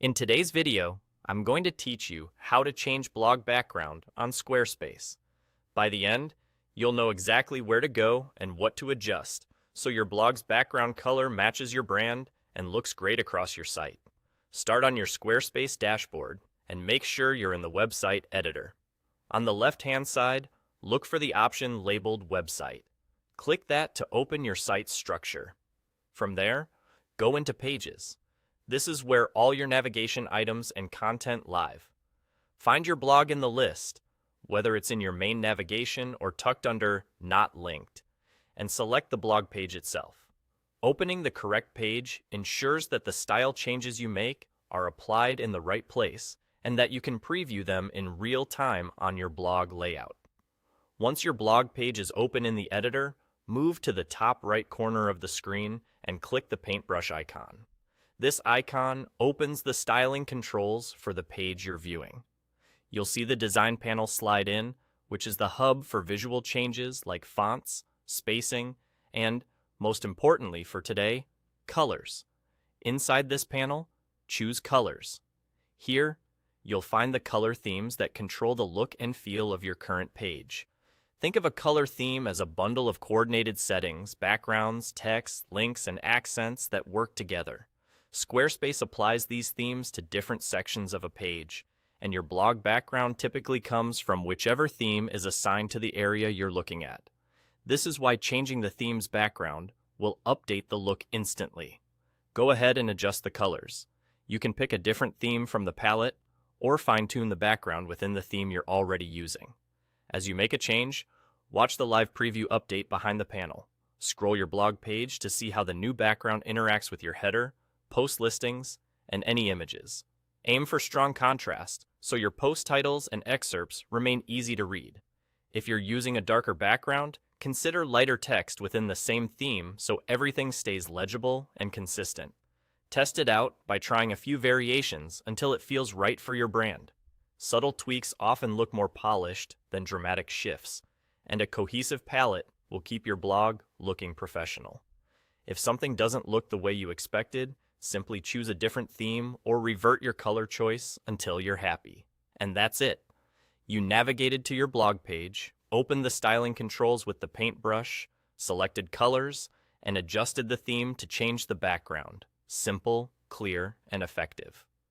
In today's video, I'm going to teach you how to change blog background on Squarespace. By the end, you'll know exactly where to go and what to adjust so your blog's background color matches your brand and looks great across your site. Start on your Squarespace dashboard and make sure you're in the website editor. On the left-hand side, look for the option labeled Website. Click that to open your site's structure. From there, go into Pages. This is where all your navigation items and content live. Find your blog in the list, whether it's in your main navigation or tucked under Not Linked, and select the blog page itself. Opening the correct page ensures that the style changes you make are applied in the right place and that you can preview them in real time on your blog layout. Once your blog page is open in the editor, move to the top right corner of the screen and click the paintbrush icon. This icon opens the styling controls for the page you're viewing. You'll see the design panel slide in, which is the hub for visual changes like fonts, spacing, and, most importantly for today, colors. Inside this panel, choose Colors. Here, you'll find the color themes that control the look and feel of your current page. Think of a color theme as a bundle of coordinated settings, backgrounds, text, links, and accents that work together. Squarespace applies these themes to different sections of a page, and your blog background typically comes from whichever theme is assigned to the area you're looking at. This is why changing the theme's background will update the look instantly. Go ahead and adjust the colors. You can pick a different theme from the palette or fine-tune the background within the theme you're already using. As you make a change, watch the live preview update behind the panel. Scroll your blog page to see how the new background interacts with your header, post listings, and any images. Aim for strong contrast, so your post titles and excerpts remain easy to read. If you're using a darker background, consider lighter text within the same theme so everything stays legible and consistent. Test it out by trying a few variations until it feels right for your brand. Subtle tweaks often look more polished than dramatic shifts, and a cohesive palette will keep your blog looking professional. If something doesn't look the way you expected, simply choose a different theme or revert your color choice until you're happy. And that's it. You navigated to your blog page, opened the styling controls with the paintbrush, selected colors, and adjusted the theme to change the background. Simple, clear, and effective.